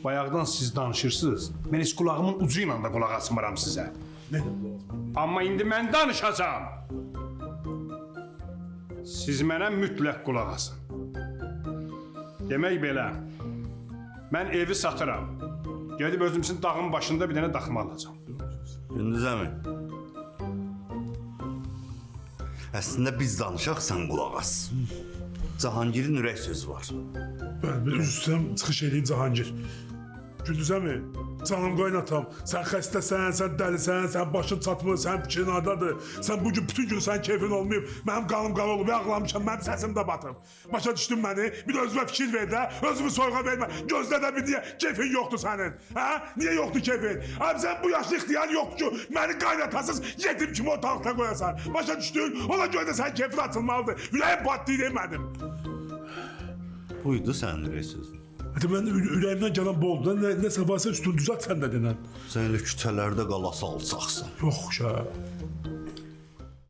Bayaqdan siz danışırsınız. Mən heç qulağımın ucu ilə də qulaq asmıram sizə. Ne? Amma indi mən danışacağam. Siz mənə mütləq qulaq asın. Demək belə, mən evi satıram. Gedib özüm üçün dağın başında bir dənə daxma alacağam. Gündüz əmi. Əslində biz danışaq, sən qulaq as. Cahangirin ürək sözü var. Ben üstten çıkış edeyim Cahangir. Gündüz'e mi? Canım kaynatam. Sen xəstəsən, sen dəlisən, sen başın çatmır, sen fikrin hardadır. Sen bugün bütün gün sen keyfin olmayıb. Benim kanım qara olub, ağlamışam, benim səsim də batıb. Başa düşdün məni? Bir də özümə fikir ver də, özümü soyğa vermə. Gözlə də bir niyə keyfin yoxdur sənin? Ha? Niye yoktu keyfin? Abi sen bu yaşlı ihtiyar yoktu ki, beni kaynatasız yetim kimi ortalıqda koyasan. Başa düşdün? Ona göre de sen keyfin atılmalıdır. Ürəyim batdı demədim. Buydu sənin ürək sözü. Hadi ben ürəyimdən gələn bu oldu. Nəsə varsa üstünü düzelt sen de denen. Sən elə küçələrdə qalası alçaqsan. Yok ya.